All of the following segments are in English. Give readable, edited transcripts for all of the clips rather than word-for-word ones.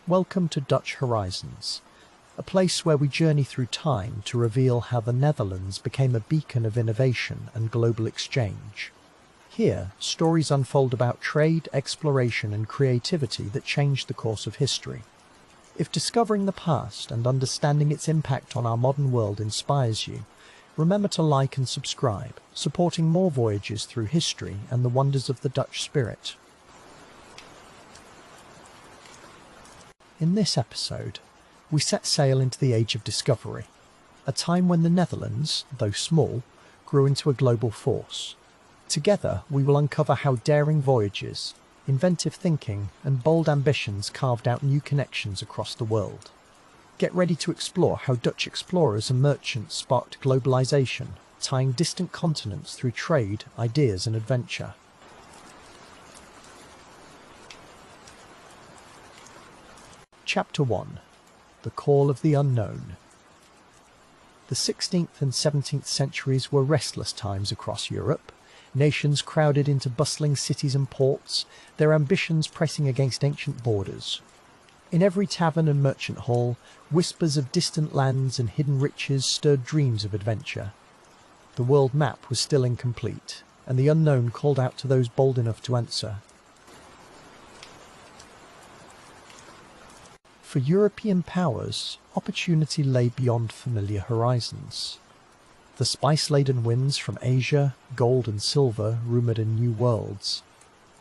Welcome to Dutch Horizons, a place where we journey through time to reveal how the Netherlands became a beacon of innovation and global exchange. Here, stories unfold about trade, exploration and creativity that changed the course of history. If discovering the past and understanding its impact on our modern world inspires you, remember to like and subscribe, supporting more voyages through history and the wonders of the Dutch spirit. In this episode, we set sail into the Age of Discovery, a time when the Netherlands, though small, grew into a global force. Together, we will uncover how daring voyages, inventive thinking, and bold ambitions carved out new connections across the world. Get ready to explore how Dutch explorers and merchants sparked globalization, tying distant continents through trade, ideas, and adventure. Chapter 1: The Call of the Unknown. The 16th and 17th centuries were restless times across Europe. Nations crowded into bustling cities and ports, their ambitions pressing against ancient borders. In every tavern and merchant hall, whispers of distant lands and hidden riches stirred dreams of adventure. The world map was still incomplete, and the unknown called out to those bold enough to answer. For European powers, opportunity lay beyond familiar horizons. The spice-laden winds from Asia, gold and silver rumoured in new worlds,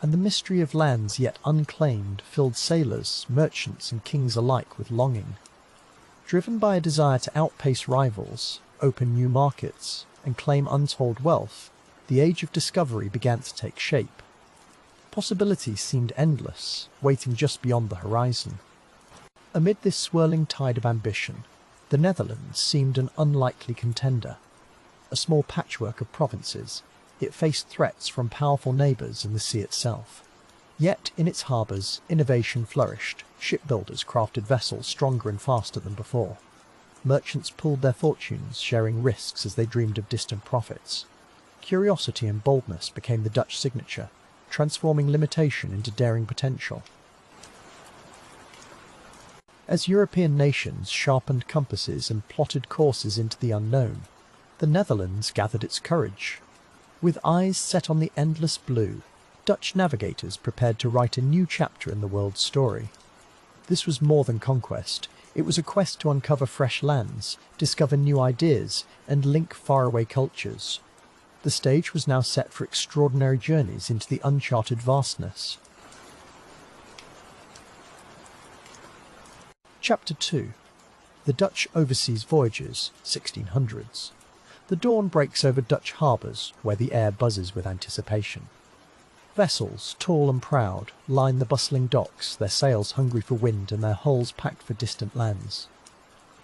and the mystery of lands yet unclaimed filled sailors, merchants and kings alike with longing. Driven by a desire to outpace rivals, open new markets, and claim untold wealth, the Age of Discovery began to take shape. Possibilities seemed endless, waiting just beyond the horizon. Amid this swirling tide of ambition, the Netherlands seemed an unlikely contender. A small patchwork of provinces, it faced threats from powerful neighbours and the sea itself. Yet, in its harbours, innovation flourished. Shipbuilders crafted vessels stronger and faster than before. Merchants pooled their fortunes, sharing risks as they dreamed of distant profits. Curiosity and boldness became the Dutch signature, transforming limitation into daring potential. As European nations sharpened compasses and plotted courses into the unknown, the Netherlands gathered its courage. With eyes set on the endless blue, Dutch navigators prepared to write a new chapter in the world's story. This was more than conquest. It was a quest to uncover fresh lands, discover new ideas, and link faraway cultures. The stage was now set for extraordinary journeys into the uncharted vastness. Chapter 2: The Dutch Overseas Voyages, 1600s. The dawn breaks over Dutch harbours, where the air buzzes with anticipation. Vessels, tall and proud, line the bustling docks, their sails hungry for wind and their hulls packed for distant lands.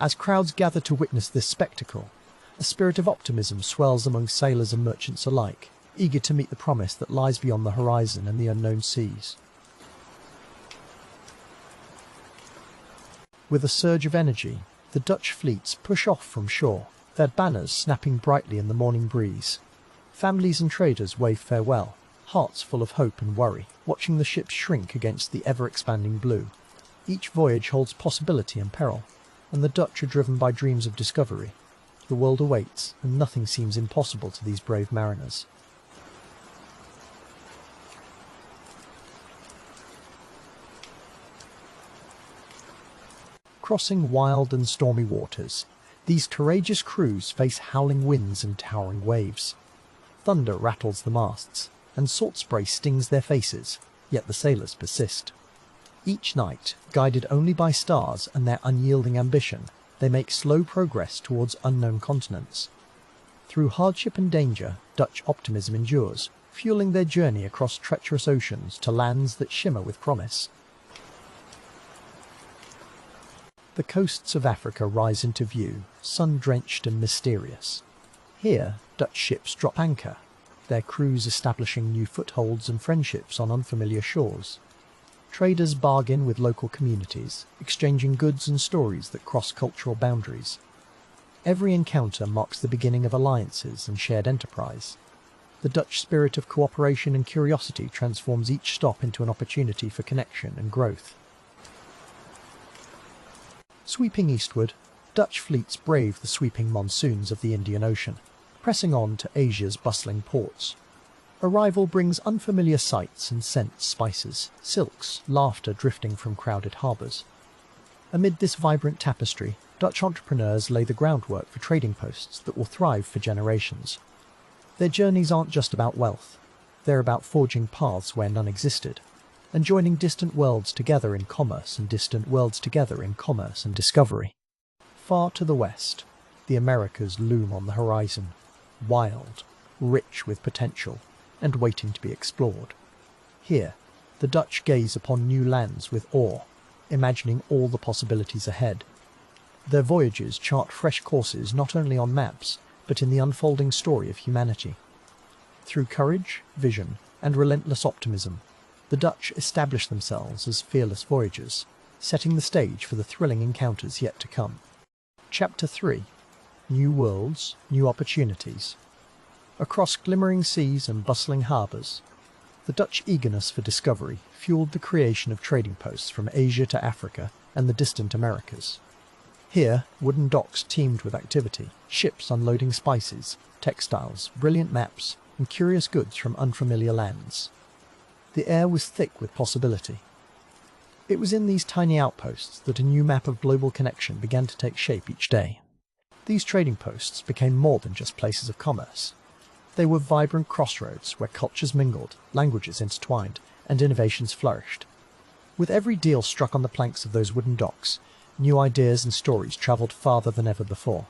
As crowds gather to witness this spectacle, a spirit of optimism swells among sailors and merchants alike, eager to meet the promise that lies beyond the horizon and the unknown seas. With a surge of energy, the Dutch fleets push off from shore, their banners snapping brightly in the morning breeze. Families and traders wave farewell, hearts full of hope and worry, watching the ships shrink against the ever-expanding blue. Each voyage holds possibility and peril, and the Dutch are driven by dreams of discovery. The world awaits, and nothing seems impossible to these brave mariners. Crossing wild and stormy waters, these courageous crews face howling winds and towering waves. Thunder rattles the masts, and salt spray stings their faces, yet the sailors persist. Each night, guided only by stars and their unyielding ambition, they make slow progress towards unknown continents. Through hardship and danger, Dutch optimism endures, fueling their journey across treacherous oceans to lands that shimmer with promise. The coasts of Africa rise into view, sun-drenched and mysterious. Here, Dutch ships drop anchor, their crews establishing new footholds and friendships on unfamiliar shores. Traders bargain with local communities, exchanging goods and stories that cross cultural boundaries. Every encounter marks the beginning of alliances and shared enterprise. The Dutch spirit of cooperation and curiosity transforms each stop into an opportunity for connection and growth. Sweeping eastward, Dutch fleets braved the sweeping monsoons of the Indian Ocean, pressing on to Asia's bustling ports. Arrival brings unfamiliar sights and scents, spices, silks, laughter drifting from crowded harbours. Amid this vibrant tapestry, Dutch entrepreneurs lay the groundwork for trading posts that will thrive for generations. Their journeys aren't just about wealth. They're about forging paths where none existed, and joining distant worlds together in commerce and distant worlds together in commerce and discovery. Far to the west, the Americas loom on the horizon, wild, rich with potential, and waiting to be explored. Here, the Dutch gaze upon new lands with awe, imagining all the possibilities ahead. Their voyages chart fresh courses not only on maps, but in the unfolding story of humanity. Through courage, vision, and relentless optimism, the Dutch establish themselves as fearless voyagers, setting the stage for the thrilling encounters yet to come. Chapter 3. New Worlds, New Opportunities. Across glimmering seas and bustling harbours, the Dutch eagerness for discovery fueled the creation of trading posts from Asia to Africa and the distant Americas. Here, wooden docks teemed with activity, ships unloading spices, textiles, brilliant maps, and curious goods from unfamiliar lands. The air was thick with possibility. It was in these tiny outposts that a new map of global connection began to take shape each day. These trading posts became more than just places of commerce. They were vibrant crossroads where cultures mingled, languages intertwined, and innovations flourished. With every deal struck on the planks of those wooden docks, new ideas and stories travelled farther than ever before.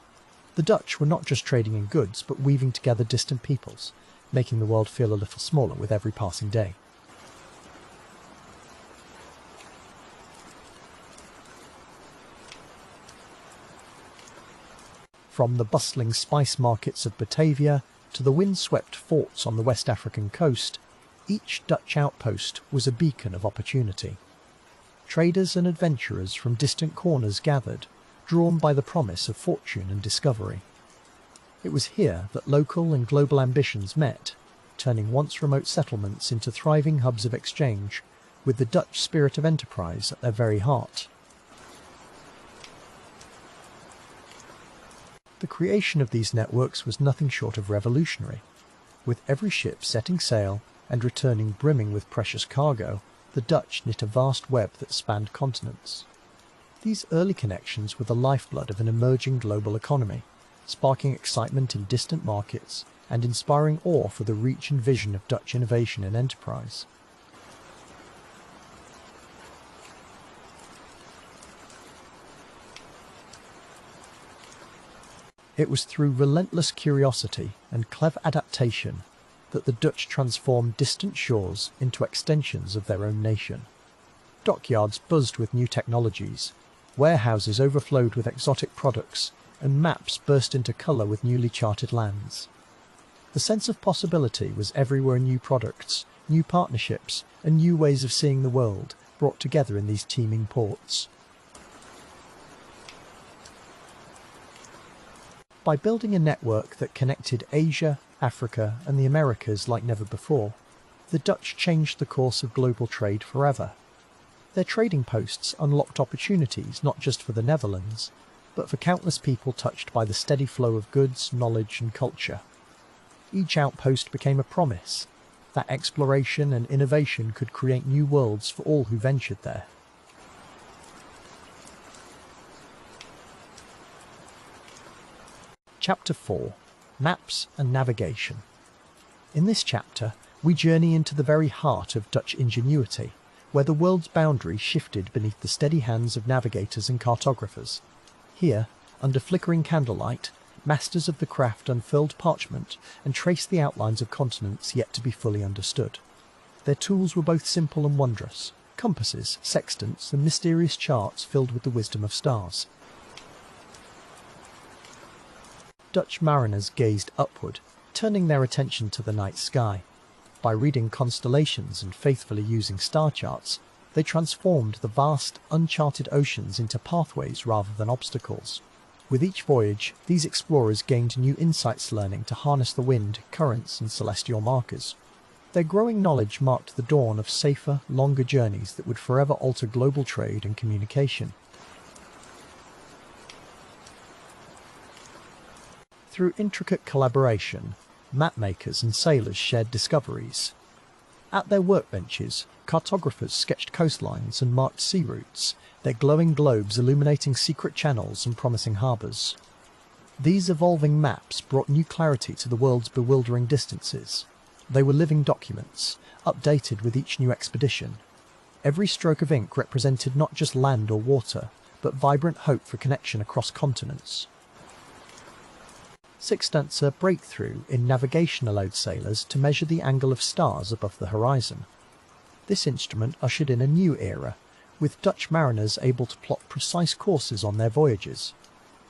The Dutch were not just trading in goods, but weaving together distant peoples, making the world feel a little smaller with every passing day. From the bustling spice markets of Batavia to the wind-swept forts on the West African coast, each Dutch outpost was a beacon of opportunity. Traders and adventurers from distant corners gathered, drawn by the promise of fortune and discovery. It was here that local and global ambitions met, turning once remote settlements into thriving hubs of exchange, with the Dutch spirit of enterprise at their very heart. The creation of these networks was nothing short of revolutionary. With every ship setting sail and returning brimming with precious cargo, the Dutch knit a vast web that spanned continents. These early connections were the lifeblood of an emerging global economy, sparking excitement in distant markets and inspiring awe for the reach and vision of Dutch innovation and enterprise. It was through relentless curiosity and clever adaptation that the Dutch transformed distant shores into extensions of their own nation. Dockyards buzzed with new technologies, warehouses overflowed with exotic products, and maps burst into colour with newly charted lands. The sense of possibility was everywhere. New products, new partnerships, and new ways of seeing the world brought together in these teeming ports. By building a network that connected Asia, Africa, and the Americas like never before, the Dutch changed the course of global trade forever. Their trading posts unlocked opportunities not just for the Netherlands, but for countless people touched by the steady flow of goods, knowledge, and culture. Each outpost became a promise that exploration and innovation could create new worlds for all who ventured there. Chapter 4. Maps and Navigation. In this chapter, we journey into the very heart of Dutch ingenuity, where the world's boundary shifted beneath the steady hands of navigators and cartographers. Here, under flickering candlelight, masters of the craft unfurled parchment and traced the outlines of continents yet to be fully understood. Their tools were both simple and wondrous: compasses, sextants, and mysterious charts filled with the wisdom of stars. Dutch mariners gazed upward, turning their attention to the night sky. By reading constellations and faithfully using star charts, they transformed the vast, uncharted oceans into pathways rather than obstacles. With each voyage, these explorers gained new insights, learning to harness the wind, currents, and celestial markers. Their growing knowledge marked the dawn of safer, longer journeys that would forever alter global trade and communication. Through intricate collaboration, mapmakers and sailors shared discoveries. At their workbenches, cartographers sketched coastlines and marked sea routes, their glowing globes illuminating secret channels and promising harbours. These evolving maps brought new clarity to the world's bewildering distances. They were living documents, updated with each new expedition. Every stroke of ink represented not just land or water, but vibrant hope for connection across continents. Sextance's breakthrough in navigation allowed sailors to measure the angle of stars above the horizon. This instrument ushered in a new era, with Dutch mariners able to plot precise courses on their voyages.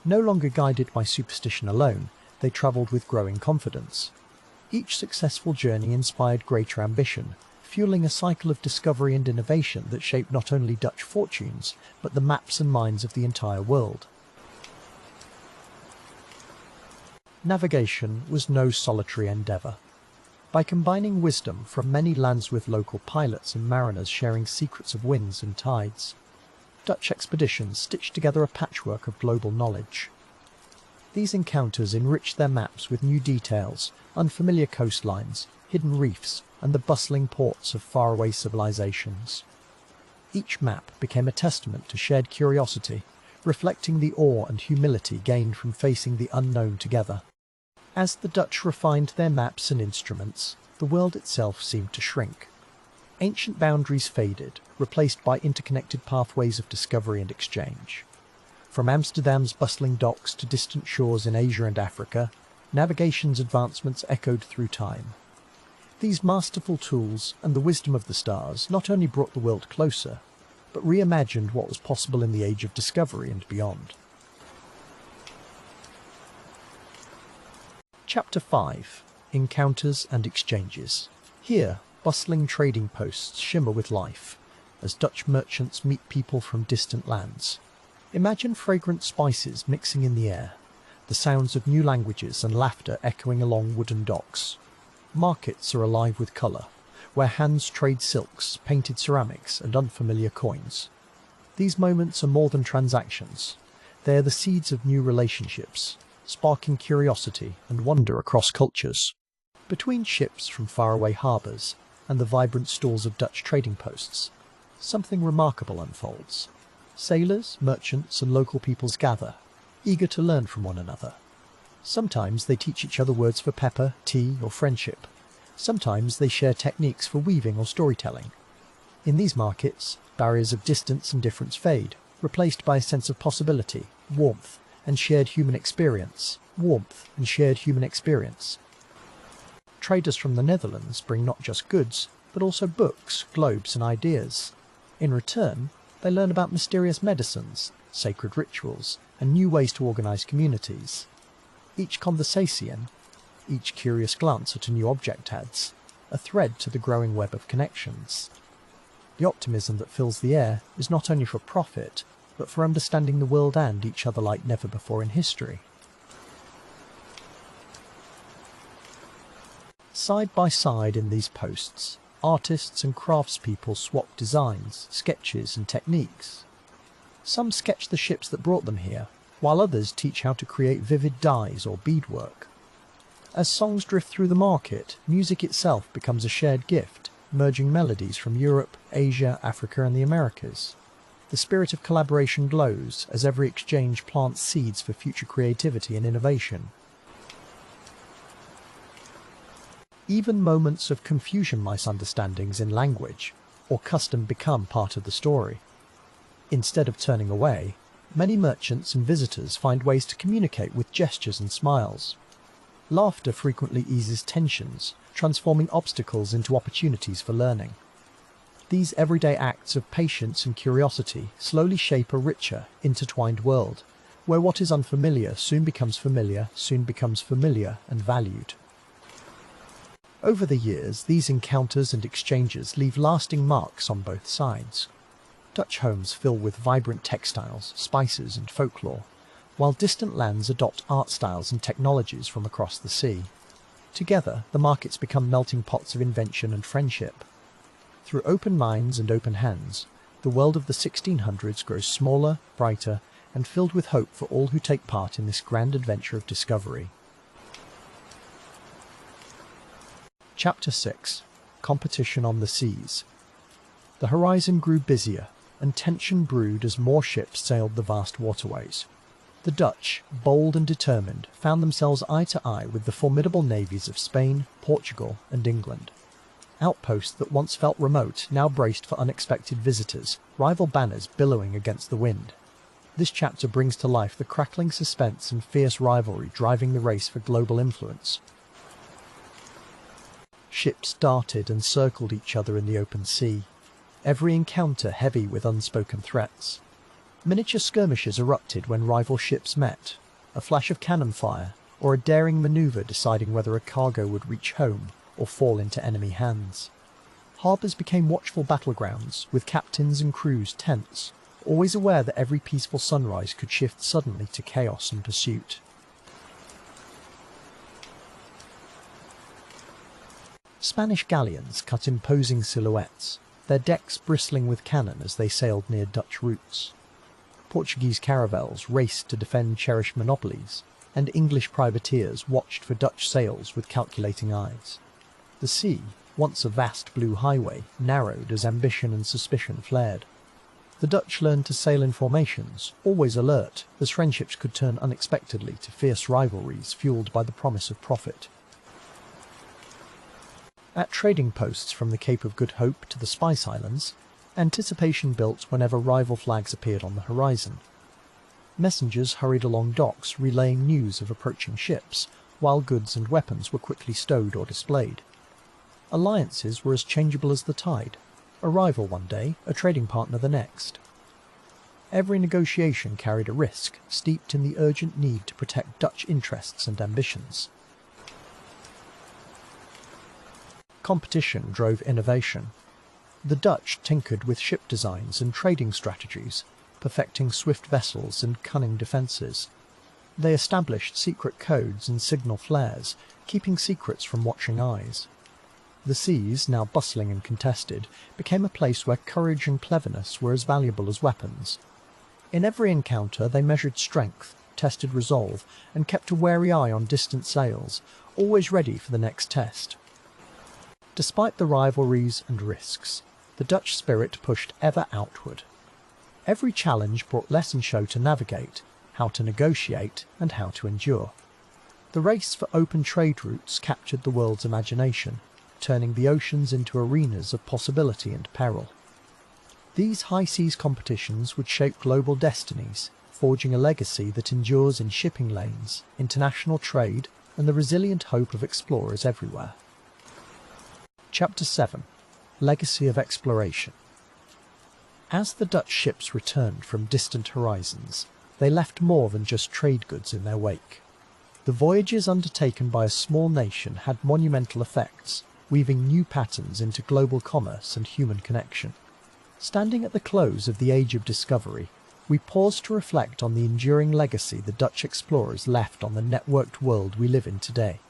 No longer guided by superstition alone, they travelled with growing confidence. Each successful journey inspired greater ambition, fueling a cycle of discovery and innovation that shaped not only Dutch fortunes, but the maps and minds of the entire world. Navigation was no solitary endeavour. By combining wisdom from many lands with local pilots and mariners sharing secrets of winds and tides, Dutch expeditions stitched together a patchwork of global knowledge. These encounters enriched their maps with new details, unfamiliar coastlines, hidden reefs, and the bustling ports of faraway civilizations. Each map became a testament to shared curiosity, reflecting the awe and humility gained from facing the unknown together. As the Dutch refined their maps and instruments, the world itself seemed to shrink. Ancient boundaries faded, replaced by interconnected pathways of discovery and exchange. From Amsterdam's bustling docks to distant shores in Asia and Africa, navigation's advancements echoed through time. These masterful tools and the wisdom of the stars not only brought the world closer, but reimagined what was possible in the age of discovery and beyond. Chapter 5. Encounters and Exchanges. Here, bustling trading posts shimmer with life, as Dutch merchants meet people from distant lands. Imagine fragrant spices mixing in the air, the sounds of new languages and laughter echoing along wooden docks. Markets are alive with colour, where hands trade silks, painted ceramics, and unfamiliar coins. These moments are more than transactions. They are the seeds of new relationships, sparking curiosity and wonder across cultures. Between ships from faraway harbours and the vibrant stalls of Dutch trading posts, something remarkable unfolds. Sailors, merchants, and local peoples gather, eager to learn from one another. Sometimes they teach each other words for pepper, tea, or friendship. Sometimes they share techniques for weaving or storytelling. In these markets, barriers of distance and difference fade, replaced by a sense of possibility, warmth, and shared human experience. Traders from the Netherlands bring not just goods, but also books, globes, and ideas. In return, they learn about mysterious medicines, sacred rituals, and new ways to organise communities. Each conversation, each curious glance at a new object adds a thread to the growing web of connections. The optimism that fills the air is not only for profit, but for understanding the world and each other like never before in history. Side by side in these posts, artists and craftspeople swap designs, sketches, and techniques. Some sketch the ships that brought them here, while others teach how to create vivid dyes or beadwork. As songs drift through the market, music itself becomes a shared gift, merging melodies from Europe, Asia, Africa, and the Americas. The spirit of collaboration glows as every exchange plants seeds for future creativity and innovation. Even moments of confusion, misunderstandings in language or custom become part of the story. Instead of turning away, many merchants and visitors find ways to communicate with gestures and smiles. Laughter frequently eases tensions, transforming obstacles into opportunities for learning. These everyday acts of patience and curiosity slowly shape a richer, intertwined world, where what is unfamiliar soon becomes familiar and valued. Over the years, these encounters and exchanges leave lasting marks on both sides. Dutch homes fill with vibrant textiles, spices, and folklore, while distant lands adopt art styles and technologies from across the sea. Together, the markets become melting pots of invention and friendship. Through open minds and open hands, the world of the 1600s grows smaller, brighter, and filled with hope for all who take part in this grand adventure of discovery. Chapter 6. Competition on the Seas. The horizon grew busier, and tension brewed as more ships sailed the vast waterways. The Dutch, bold and determined, found themselves eye to eye with the formidable navies of Spain, Portugal, and England. Outposts that once felt remote now braced for unexpected visitors, rival banners billowing against the wind. This chapter brings to life the crackling suspense and fierce rivalry driving the race for global influence. Ships darted and circled each other in the open sea, every encounter heavy with unspoken threats. Miniature skirmishes erupted when rival ships met, a flash of cannon fire, or a daring manoeuvre deciding whether a cargo would reach home or fall into enemy hands. Harbours became watchful battlegrounds, with captains and crews tense, always aware that every peaceful sunrise could shift suddenly to chaos and pursuit. Spanish galleons cut imposing silhouettes, their decks bristling with cannon as they sailed near Dutch routes. Portuguese caravels raced to defend cherished monopolies, and English privateers watched for Dutch sails with calculating eyes. The sea, once a vast blue highway, narrowed as ambition and suspicion flared. The Dutch learned to sail in formations, always alert, as friendships could turn unexpectedly to fierce rivalries fueled by the promise of profit. At trading posts from the Cape of Good Hope to the Spice Islands, anticipation built whenever rival flags appeared on the horizon. Messengers hurried along docks relaying news of approaching ships, while goods and weapons were quickly stowed or displayed. Alliances were as changeable as the tide, a rival one day, a trading partner the next. Every negotiation carried a risk, steeped in the urgent need to protect Dutch interests and ambitions. Competition drove innovation. The Dutch tinkered with ship designs and trading strategies, perfecting swift vessels and cunning defences. They established secret codes and signal flares, keeping secrets from watching eyes. The seas, now bustling and contested, became a place where courage and cleverness were as valuable as weapons. In every encounter they measured strength, tested resolve, and kept a wary eye on distant sails, always ready for the next test. Despite the rivalries and risks, the Dutch spirit pushed ever outward. Every challenge brought lesson show to navigate, how to negotiate, and how to endure. The race for open trade routes captured the world's imagination, turning the oceans into arenas of possibility and peril. These high seas competitions would shape global destinies, forging a legacy that endures in shipping lanes, international trade, and the resilient hope of explorers everywhere. Chapter 7. Legacy of Exploration. As the Dutch ships returned from distant horizons, they left more than just trade goods in their wake. The voyages undertaken by a small nation had monumental effects, weaving new patterns into global commerce and human connection. Standing at the close of the Age of Discovery, we pause to reflect on the enduring legacy the Dutch explorers left on the networked world we live in today.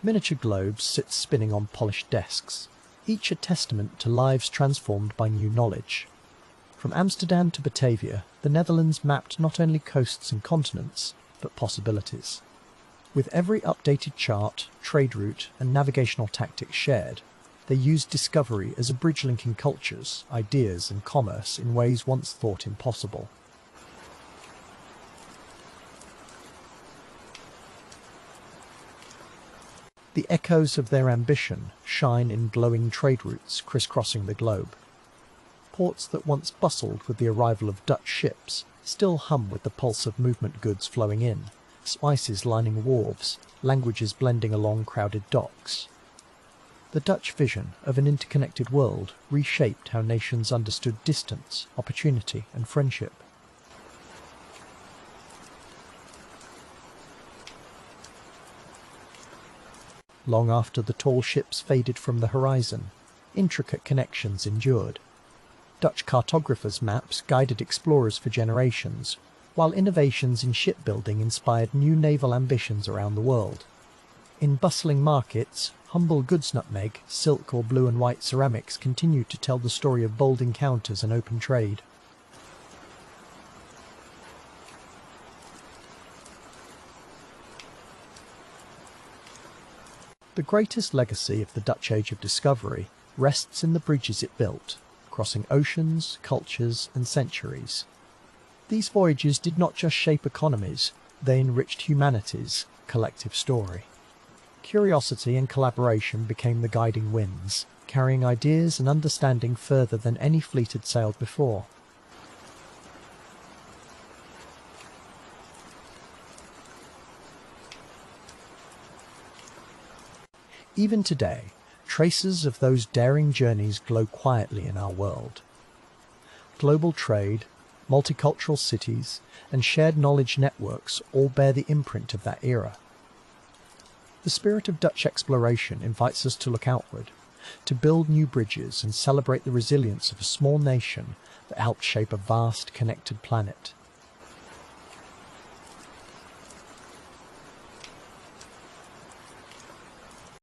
Miniature globes sit spinning on polished desks, each a testament to lives transformed by new knowledge. From Amsterdam to Batavia, the Netherlands mapped not only coasts and continents, but possibilities. With every updated chart, trade route, and navigational tactic shared, they used discovery as a bridge linking cultures, ideas, and commerce in ways once thought impossible. The echoes of their ambition shine in glowing trade routes crisscrossing the globe. Ports that once bustled with the arrival of Dutch ships still hum with the pulse of movement goods flowing in, spices lining wharves, languages blending along crowded docks. The Dutch vision of an interconnected world reshaped how nations understood distance, opportunity, and friendship. Long after the tall ships faded from the horizon, intricate connections endured. Dutch cartographers' maps guided explorers for generations, while innovations in shipbuilding inspired new naval ambitions around the world. In bustling markets, humble goods nutmeg, silk or blue and white ceramics continued to tell the story of bold encounters and open trade. The greatest legacy of the Dutch Age of Discovery rests in the bridges it built, crossing oceans, cultures, and centuries. These voyages did not just shape economies, they enriched humanity's collective story. Curiosity and collaboration became the guiding winds, carrying ideas and understanding further than any fleet had sailed before. Even today, traces of those daring journeys glow quietly in our world. Global trade, multicultural cities, and shared knowledge networks all bear the imprint of that era. The spirit of Dutch exploration invites us to look outward, to build new bridges and celebrate the resilience of a small nation that helped shape a vast, connected planet.